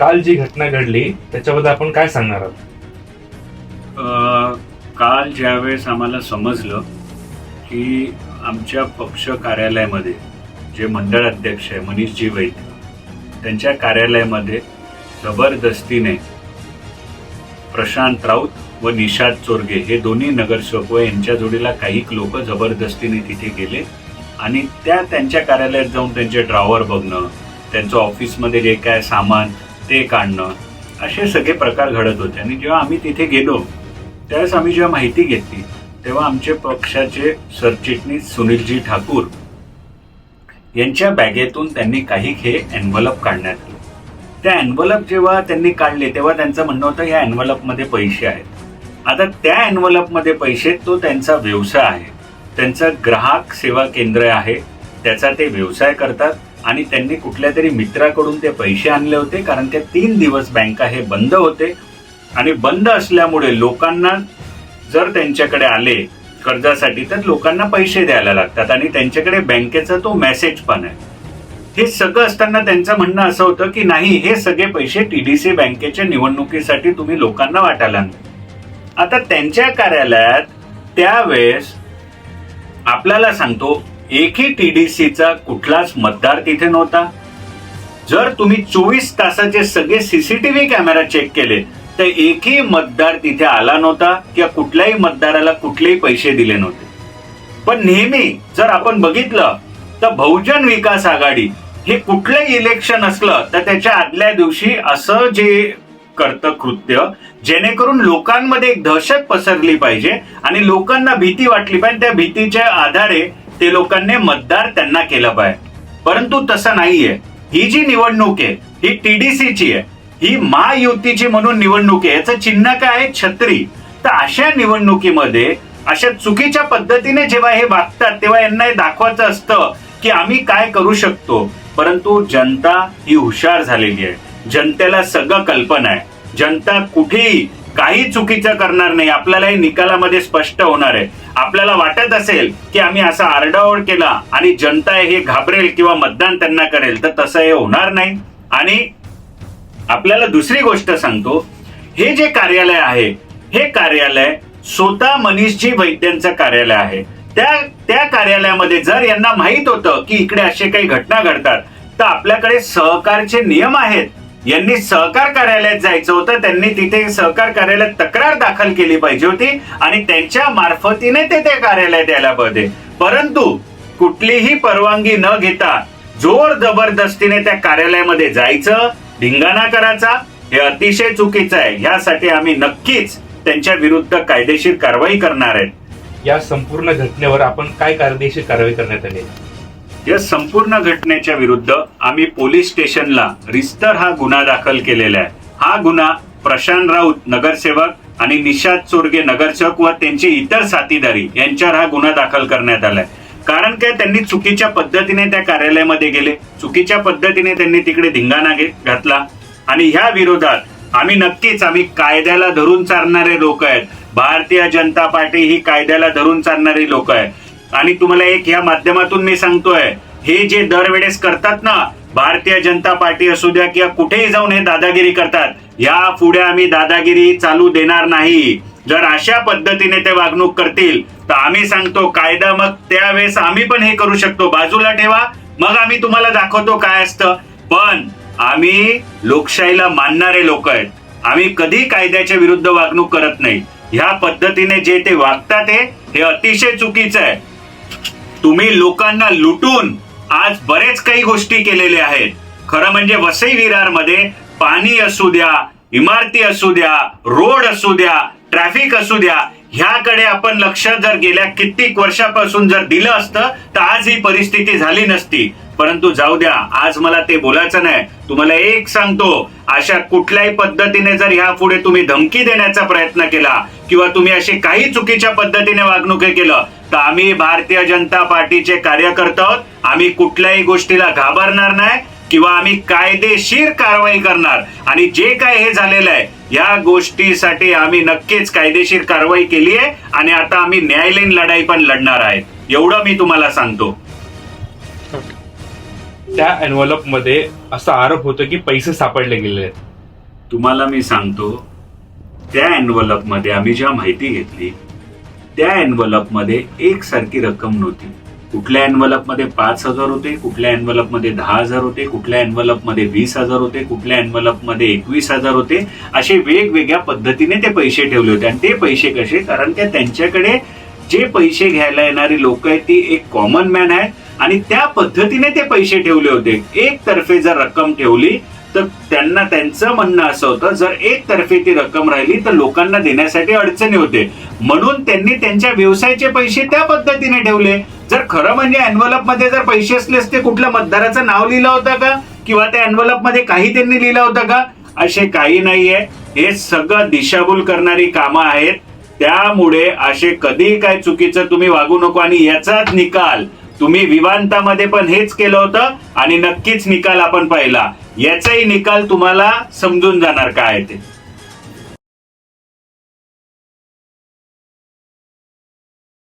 काल जी घटना घडली त्याच्याबद्दल आपण काय सांगणार आहात? काल ज्यावेळेस आम्हाला समजलं की आमच्या पक्ष कार्यालयामध्ये जे मंडळ अध्यक्ष आहे मनीषजी वैद, त्यांच्या कार्यालयामध्ये जबरदस्तीने प्रशांत राऊत व निषाद चोरगे हे दोन्ही नगरसेवक व यांच्या जोडीला काही लोक जबरदस्तीने तिथे गेले आणि त्यांच्या कार्यालयात जाऊन त्यांचे ड्रॉवर बघणं, त्यांचं ऑफिसमध्ये जे काय सामान ते काढणं, असे सगळे प्रकार घडत होते. आणि जेव्हा आम्ही तिथे गेलो त्यावेळेस आम्ही जेव्हा माहिती घेतली तेव्हा आमचे पक्षाचे सरचिटणीस सुनीलजी ठाकूर यांच्या बॅगेतून त्यांनी काही हे एन्व्हलप काढण्यात आले. त्या एन्व्हलप जेव्हा त्यांनी काढले तेव्हा त्यांचं म्हणणं होतं या एन्व्हलपमध्ये पैसे आहेत. आता त्या एन्व्हलपमध्ये पैसे, तो त्यांचा व्यवसाय आहे, त्यांचं ग्राहक सेवा केंद्र आहे, त्याचा ते व्यवसाय करतात आणि त्यांनी कुठल्या तरी मित्राकडून ते पैसे आणले होते. कारण ते 3 दिवस बँका हे बंद होते आणि बंद असल्यामुळे लोकांना जर त्यांच्याकडे आले कर्जासाठी तर लोकांना पैसे द्यायला लागतात आणि त्यांच्याकडे बँकेचा तो मेसेज पण आहे. हे सगळं असताना त्यांचं म्हणणं असं होतं की नाही, हे सगळे पैसे टीडीसी बँकेच्या निवडणुकीसाठी तुम्ही लोकांना वाटायला आणले. आता त्यांच्या कार्यालयात त्यावेळेस आपल्याला सांगतो एकही टीडीसीचा कुठलाच मतदार तिथे नव्हता. जर तुम्ही 24 तासाचे सगळे सीसीटीव्ही कॅमेरा चेक केले तर एकही मतदार तिथे आला नव्हता किंवा कुठल्याही मतदाराला कुठलेही पैसे दिले नव्हते. पण नेहमी जर आपण बघितलं तर बहुजन विकास आघाडी हे कुठलंही इलेक्शन असलं तर त्याच्या आदल्या दिवशी असं जे करतं कृत्य जेणेकरून लोकांमध्ये एक दहशत पसरली पाहिजे आणि लोकांना भीती वाटली पाहिजे, त्या भीतीच्या आधारे ते लोकांनी मतदार त्यांना केलं पाहिजे. परंतु तसं नाहीये. ही जी निवडणूक आहे ही टीडीसीची आहे, ही महायुतीची म्हणून निवडणूक आहे. याचं चिन्ह काय आहे? छत्री. तर अशा निवडणुकीमध्ये अशा चुकीच्या पद्धतीने जेव्हा हे वागतात तेव्हा यांना हे दाखवायचं असतं की आम्ही काय करू शकतो. परंतु जनता ही हुशार झालेली आहे, जनतेला सगळं कल्पना आहे, जनता कुठेही काही चुकीचं करणार नाही. आपल्याला हे निकालामध्ये स्पष्ट होणार आहे. आपल्याला वाटत असेल की आम्ही असा आरडाओरड केला आणि जनता हे घाबरेल किंवा मतदान त्यांना करेल, तर तसं हे होणार नाही. आणि आपल्याला दुसरी गोष्ट सांगतो, हे जे कार्यालय आहे हे कार्यालय स्वतः मनीषजी वैद्यांचं कार्यालय आहे. त्या कार्यालयामध्ये जर यांना माहित होतं की इकडे असे काही घटना घडतात तर आपल्याकडे सहकारचे नियम आहेत. यांनी सहकार कार्यालयात जायचं होतं, त्यांनी तिथे सहकार कार्यालयात तक्रार दाखल केली पाहिजे होती आणि त्यांच्या मार्फतीने ते कार्यालयात यायला पाहिजे. परंतु कुठलीही परवानगी न घेता जोर जबरदस्तीने त्या कार्यालयामध्ये जायचं, धिंगाणा करायचा, हे अतिशय चुकीचं आहे. यासाठी आम्ही नक्कीच त्यांच्या विरुद्ध कायदेशीर कारवाई करणार आहेत. या संपूर्ण घटनेवर आपण काय कायदेशीर कारवाई करण्यात आली? या संपूर्ण घटनेच्या विरुद्ध आम्ही पोलीस स्टेशनला रिस्टर हा गुन्हा दाखल केलेला आहे. हा गुन्हा प्रशांत राऊत नगरसेवक आणि निषाद चोरगे नगरसेवक व त्यांचे इतर साथीदारी यांच्यावर हा गुन्हा दाखल करण्यात आलाय. कारण काय, त्यांनी चुकीच्या पद्धतीने त्या कार्यालयामध्ये गेले, चुकीच्या पद्धतीने त्यांनी तिकडे धिंगाणा घातला आणि ह्या विरोधात आम्ही कायद्याला धरून चालणारे लोक आहेत. भारतीय जनता पार्टी ही कायद्याला धरून चालणारी लोक आहे. आणि तुम्हाला एक या माध्यमातून मी सांगतोय, हे जे दरवेळेस करतात ना, भारतीय जनता पार्टी असू द्या किंवा कुठेही जाऊन हे दादागिरी करतात, या पुढे आम्ही दादागिरी चालू देणार नाही. जर अशा पद्धतीने ते वागणूक करतील तर आम्ही सांगतो कायदा, मग त्यावेळेस आम्ही पण हे करू शकतो. बाजूला ठेवा, मग आम्ही तुम्हाला दाखवतो काय असतं. पण आम्ही लोकशाहीला मानणारे लोक आहेत. आम्ही कधी कायद्याच्या विरुद्ध वागणूक करत नाही. ह्या पद्धतीने जे ते वागतात हे अतिशय चुकीचं आहे. तुम्ही लोकांना लुटून आज बरेच काही गोष्टी केलेल्या आहेत. खरं म्हणजे वसई विरारमध्ये पाणी असू द्या, इमारती असू द्या, रोड असू द्या, ट्रॅफिक असू द्या, ह्याकडे आपण लक्ष जर गेल्या कित्येक वर्षापासून जर दिलं असतं तर आज ही परिस्थिती झाली नसती. परंतु जाऊ द्या, आज मला ते बोलायचं नाही. तुम्हाला एक सांगतो, अशा कुठल्याही पद्धतीने जर ह्या पुढे तुम्ही धमकी देण्याचा प्रयत्न केला किंवा तुम्ही अशी काही चुकीच्या पद्धतीने वागणूक केलं तर आम्ही भारतीय जनता पार्टीचे कार्यकर्ते आहोत. आम्ही कुठल्याही गोष्टीला घाबरणार नाही किंवा आम्ही कायदेशीर कारवाई करणार. आणि जे काय हे झालेलं आहे या गोष्टीसाठी आम्ही नक्कीच कायदेशीर कारवाई केली आहे आणि आता आम्ही न्यायालयीन लढाई पण लढणार आहेत. एवढं मी तुम्हाला सांगतो. त्या एन्व्हलप मध्ये असा आरोप होतो की पैसे सापडले गेले आहेत. तुम्हाला मी सांगतो, त्या एन्व्हलपमध्ये आम्ही जेव्हा माहिती घेतली त्या एन्व्हलपमध्ये एकसारखी रक्कम नव्हती. कुठल्या एन्व्हलपमध्ये 5,000 होते, कुठल्या एन्व्हलपमध्ये 10,000 होते, कुठल्या एन्व्हलपमध्ये 20,000 होते, कुठल्या एन्व्हलपमध्ये 21,000 होते. असे वेगवेगळ्या पद्धतीने ते पैसे ठेवले होते. आणि ते पैसे कसे, कारण की त्यांच्याकडे जे पैसे घ्यायला येणारी लोक आहेत ती एक कॉमन मॅन आहे आणि त्या पद्धतीने ते पैसे ठेवले होते. एकतर्फे जर रक्कम ठेवली तर त्यांचं म्हणणं असं होतं, जर एकतर्फे ती रक्कम राहिली तर लोकांना देण्यासाठी अडचणी होते, म्हणून त्यांनी त्यांच्या व्यवसायाचे पैसे त्या पद्धतीने ठेवले. जर खरं म्हणजे एन्व्हलप मध्ये जर पैसे असले असते, कुठल्या मतदाराचं नाव लिहिलं होतं का, किंवा त्या एन्व्हलप मध्ये काही त्यांनी लिहिलं होतं का? असे काही नाहीये. हे सगळं दिशाभूल करणारी कामं आहेत. त्यामुळे असे कधी काय चुकीचं तुम्ही वागू नको. आणि याचाच निकाल तुम्ही विवांतामध्ये पण हेच केलं होतं आणि नक्कीच निकाल आपण पाहिला. याचाही निकाल तुम्हाला समजून जाणार काय ते.